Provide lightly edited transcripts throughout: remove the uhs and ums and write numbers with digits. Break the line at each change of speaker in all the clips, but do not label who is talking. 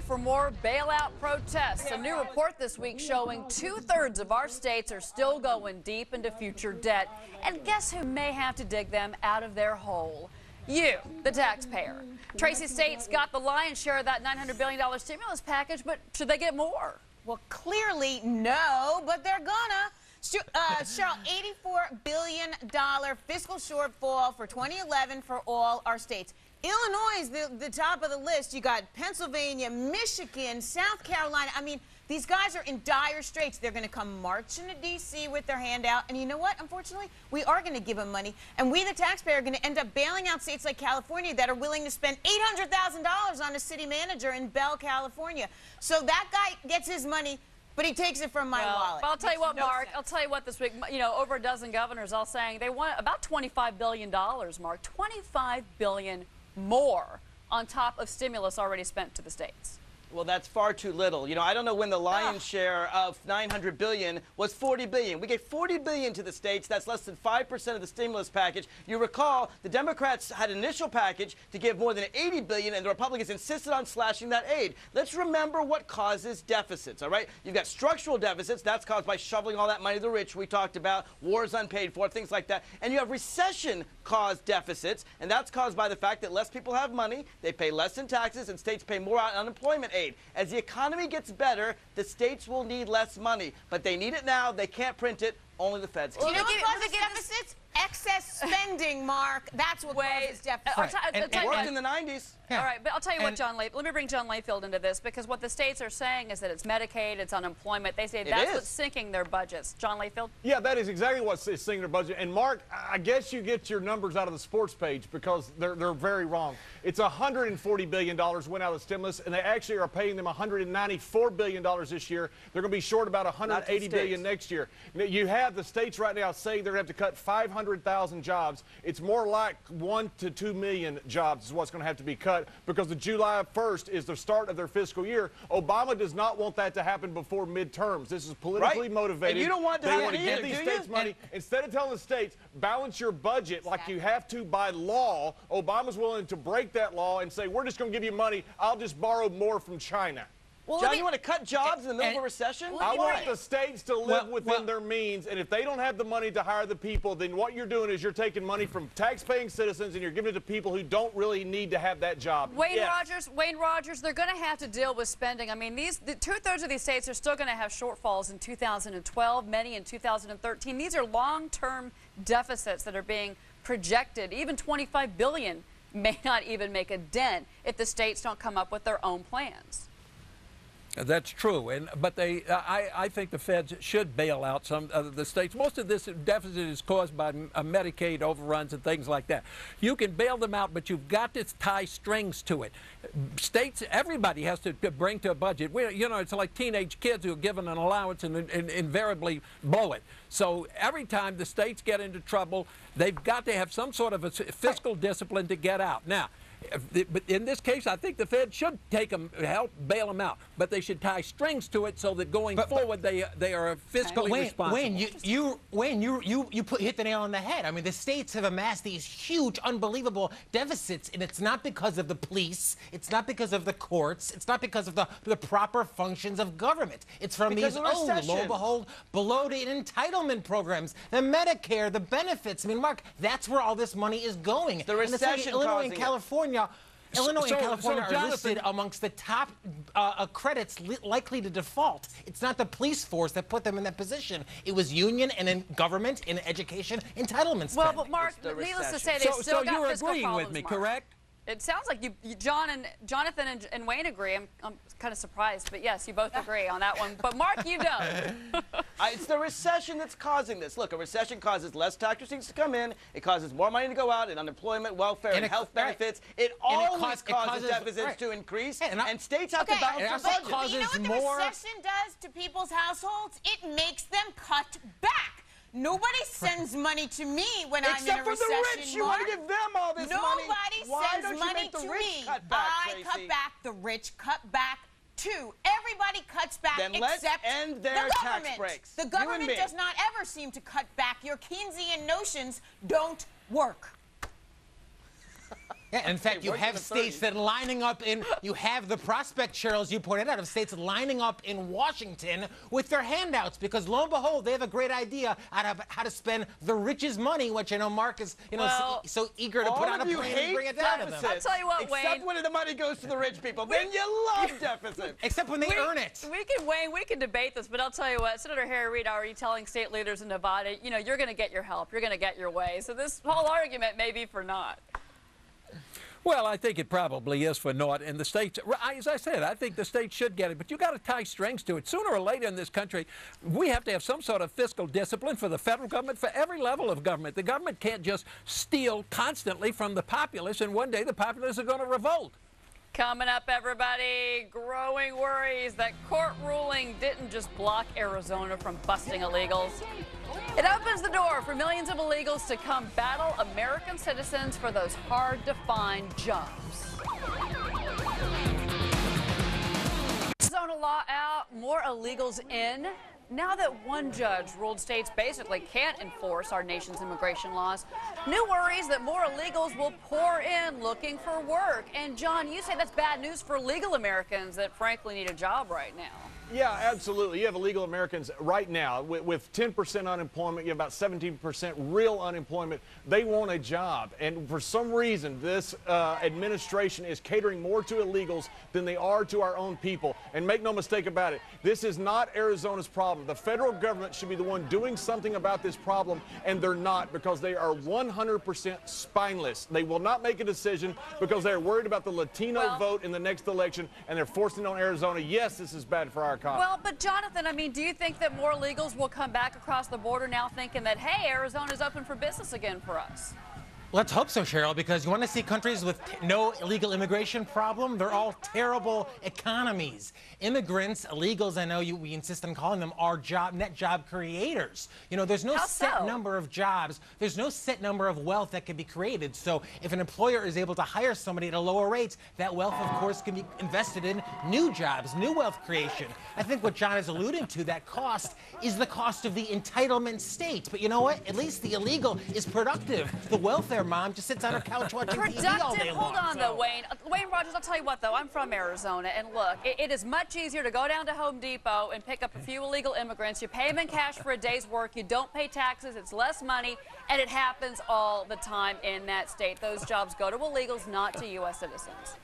for more bailout protests. A new report this week showing 2/3 of our states are still going deep into future debt. And guess who may have to dig them out of their hole? You, the taxpayer. Tracy's states got the lion's share of that $900 billion stimulus package, but should they get more?
Well, clearly no, but they're gonna. Cheryl, $84 billion fiscal shortfall for 2011 for all our states. Illinois is the top of the list. You got Pennsylvania, Michigan, South Carolina. I mean, these guys are in dire straits. They're going to come marching to D.C. with their hand out. And you know what? Unfortunately, we are going to give them money. And we, the taxpayer, are going to end up bailing out states like California that are willing to spend $800,000 on a city manager in Bell, California. So that guy gets his money, but he takes it from my wallet.
But I'll tell you what, Mark, I'll tell you what this week, you know, over a dozen governors all saying they want about $25 billion, Mark, $25 billion more on top of stimulus already spent to the states.
Well, that's far too little. You know, I don't know when the lion's share of $900 billion was $40 billion. We gave $40 billion to the states. That's less than 5% of the stimulus package. You recall, the Democrats had an initial package to give more than $80 billion, and the Republicans insisted on slashing that aid. Let's remember what causes deficits, all right? You've got structural deficits. That's caused by shoveling all that money to the rich we talked about, wars unpaid for, things like that. And you have recession-caused deficits, and that's caused by the fact that less people have money, they pay less in taxes, and states pay more on unemployment aid. As the economy gets better, the states will need less money, but they need it now. They can't print it. Only the feds can.
You know what causes deficits? Excess spending, Mark. That's what causes deficits.
It worked in the 90s.
Yeah. All right, but I'll tell you what, John Layfield, let me bring John Layfield into this, because what the states are saying is that it's Medicaid, it's unemployment. They say that's what's sinking their budgets. John Layfield?
Yeah, that is exactly what's sinking their budget. And Mark, I guess you get your numbers out of the sports page because they're very wrong. It's $140 billion went out of stimulus, and they actually are paying them $194 billion this year. They're going to be short about $180 billion next year. You have the states right now saying they're going to have to cut 500,000 jobs. It's more like 1 to 2 million jobs is what's going to have to be cut, because the July 1st is the start of their fiscal year. Obama does not want that to happen before midterms. This is politically motivated.
And you don't want to
want to give these states money. Instead of telling the states, balance your budget like you have to by law, Obama's willing to break that law and say, we're just going to give you money. I'll just borrow more from China.
Well, John, you want to cut jobs in the middle of a recession?
I want the states to live within their means, and if they don't have the money to hire the people, then what you're doing is you're taking money from tax-paying citizens and you're giving it to people who don't really need to have that job.
Wayne Rogers, they're going to have to deal with spending. I mean, two-thirds of these states are still going to have shortfalls in 2012, many in 2013. These are long-term deficits that are being projected. Even $25 billion may not even make a dent if the states don't come up with their own plans.
That's true, but I think the feds should bail out some of the states. Most of this deficit is caused by Medicaid overruns and things like that. You can bail them out, but you've got to tie strings to it. States, everybody has to bring to a budget. You know, it's like teenage kids who are given an allowance and invariably blow it. So every time the states get into trouble, they've got to have some sort of a fiscal discipline to get out. Now, but in this case, I think the Fed should take them, help bail them out, but they should tie strings to it so that going forward they are fiscally responsible.
Wayne, you hit the nail on the head. I mean, the states have amassed these huge, unbelievable deficits, and it's not because of the police, it's not because of the courts, it's not because of the proper functions of government. It's from these, lo and behold, bloated entitlement programs, the Medicare, the benefits. I mean, Mark, that's where all this money is going.
The recession
Illinois and California. Illinois and California are listed amongst the top credits likely to default. It's not the police force that put them in that position. It was union and in government, in education, entitlement spending.
Well, but Mark, needless to say, they still got fiscal problems.
So you're agreeing with me, correct?
It sounds like Jonathan and Wayne agree. I'm kind of surprised, but yes, you both agree on that one. But Mark, you don't.
It's the recession that's causing this. Look, a recession causes less tax receipts to come in. It causes more money to go out in unemployment, welfare, and health benefits. It always causes deficits to increase, and states have to balance their budget.
You know what the recession does to people's households? It makes them cut back. Nobody sends money to me when I'm in a recession.
Except for the rich. You want to give them all this money.
Nobody sends money to me. I cut back. The rich cut back too. Everybody cuts back except
end their
the government.
Tax breaks.
The government does not ever seem to cut back. Your Keynesian notions don't work.
Yeah, in fact, you have states that lining up in, you have the prospect, Cheryl, as you pointed out, of states lining up in Washington with their handouts because, lo and behold, they have a great idea on how to spend the richest money, which I know Mark is, so eager to put on a plane and bring it down to them.
I'll tell you what, Wayne.
Except when the money goes to the rich people. Then you love deficit.
Except when they earn it.
We can debate this, but I'll tell you what, Senator Harry Reid already telling state leaders in Nevada, you know, you're going to get your help. You're going to get your way. So this whole argument may be for naught.
Well, I think it probably is for naught. And the states, as I said, I think the states should get it. But you got to tie strings to it. Sooner or later in this country, we have to have some sort of fiscal discipline for the federal government, for every level of government. The government can't just steal constantly from the populace, and one day the populace are going to revolt.
Coming up, everybody, growing worries that court ruling didn't just block Arizona from busting illegals. It opens the door for millions of illegals to come battle American citizens for those hard-to-find jobs. Arizona law out, more illegals in. Now that one judge ruled states basically can't enforce our nation's immigration laws, new worries that more illegals will pour in looking for work. And John, you say that's bad news for legal Americans that frankly need a job right now.
Yeah, absolutely. You have illegal Americans right now with 10% unemployment. You have about 17% real unemployment. They want a job. And for some reason, this administration is catering more to illegals than they are to our own people. And make no mistake about it, this is not Arizona's problem. The federal government should be the one doing something about this problem, and they're not, because they are 100% spineless. They will not make a decision because they're worried about the Latino vote in the next election, and they're forcing it on Arizona. Yes, this is bad for our economy.
Well, but Jonathan, I mean, do you think that more illegals will come back across the border now thinking that, hey, Arizona's open for business again for us?
Let's hope so, Cheryl, because you want to see countries with no illegal immigration problem? They're all terrible economies. Immigrants, illegals, I know we insist on calling them, are net job creators. You know, there's no set number of jobs. There's no set number of wealth that can be created. So if an employer is able to hire somebody at a lower rate, that wealth, of course, can be invested in new jobs, new wealth creation. I think what John is alluding to, that cost, is the cost of the entitlement state. But you know what? At least the illegal is productive. The welfare mom just sits on her couch watching TV all day long.
Hold on, though, Wayne. Wayne Rogers, I'll tell you what, though. I'm from Arizona, and look, it is much easier to go down to Home Depot and pick up a few illegal immigrants. You pay them in cash for a day's work. You don't pay taxes. It's less money, and it happens all the time in that state. Those jobs go to illegals, not to U.S. citizens.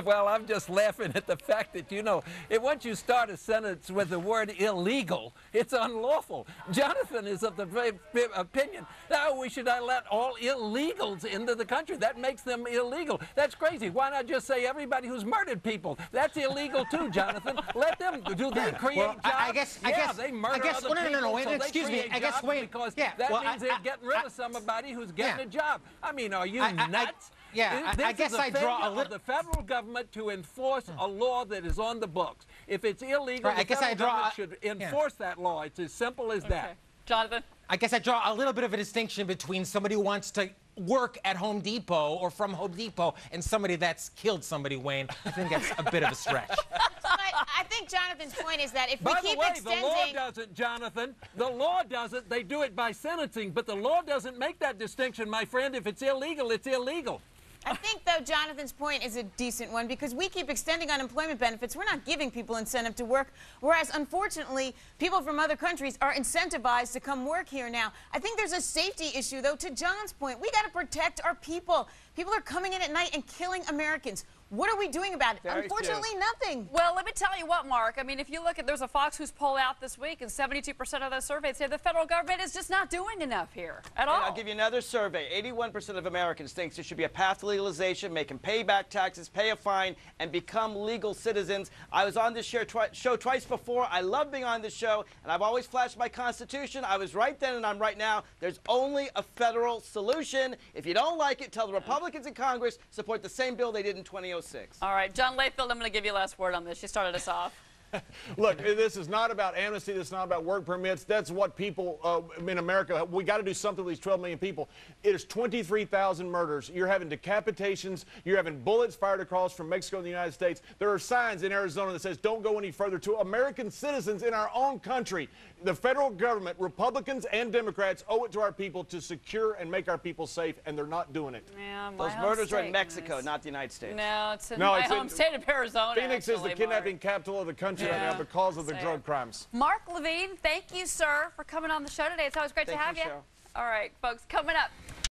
Well, I'm just laughing at the fact that, you know, once you start a sentence with the word illegal, it's unlawful. Jonathan is of the opinion, no, we should not let all illegals into the country. That makes them illegal. That's crazy. Why not just say everybody who's murdered people? That's illegal too, Jonathan. Let them. Do they create jobs?
I guess,
they murder other people.
No, Wayne,
so
excuse me. I guess, Wayne,
because that means they're getting rid of somebody who's getting a job. I mean, are you nuts?
I guess I draw a little.
The federal government to enforce a law that is on the books. If it's illegal, the federal government should enforce that law. It's as simple as that.
Jonathan?
I guess I draw a little bit of a distinction between somebody who wants to work at Home Depot or from Home Depot and somebody that's killed somebody, Wayne. I think that's a bit of a stretch.
I think Jonathan's point is that if we keep extending...
the law doesn't, Jonathan. The law doesn't. They do it by sentencing, but the law doesn't make that distinction, my friend. If it's illegal, it's illegal.
I think, though, Jonathan's point is a decent one because we keep extending unemployment benefits. We're not giving people incentive to work, whereas, unfortunately, people from other countries are incentivized to come work here now. I think there's a safety issue, though, to John's point. We got to protect our people. People are coming in at night and killing Americans. What are we doing about it? Unfortunately, nothing.
Well, let me tell you what, Mark. I mean, if you look at, there's a Fox News poll out this week, and 72% of those surveyed say the federal government is just not doing enough here at all.
And I'll give you another survey. 81% of Americans think there should be a path to legalization, make them pay back taxes, pay a fine, and become legal citizens. I was on this show twice before. I love being on this show, and I've always flashed my Constitution. I was right then, and I'm right now. There's only a federal solution. If you don't like it, tell the Republicans in Congress support the same bill they did in 2006.
All right, John Layfield, I'm going to give you last word on this. You started us off.
Look, this is not about amnesty. This is not about work permits. That's what people in America, we got to do something with these 12 million people. It is 23,000 murders. You're having decapitations. You're having bullets fired across from Mexico and the United States. There are signs in Arizona that says don't go any further to American citizens in our own country. The federal government, Republicans and Democrats, owe it to our people to secure and make our people safe, and they're not doing it.
Yeah,
Those murders are in Mexico, not the United States.
No, it's in my home state of Arizona.
Phoenix is the kidnapping capital of the country right now because of the drug crimes.
Mark Levine, thank you, sir, for coming on the show today. It's always great to have you.
Cheryl.
All right, folks, coming up.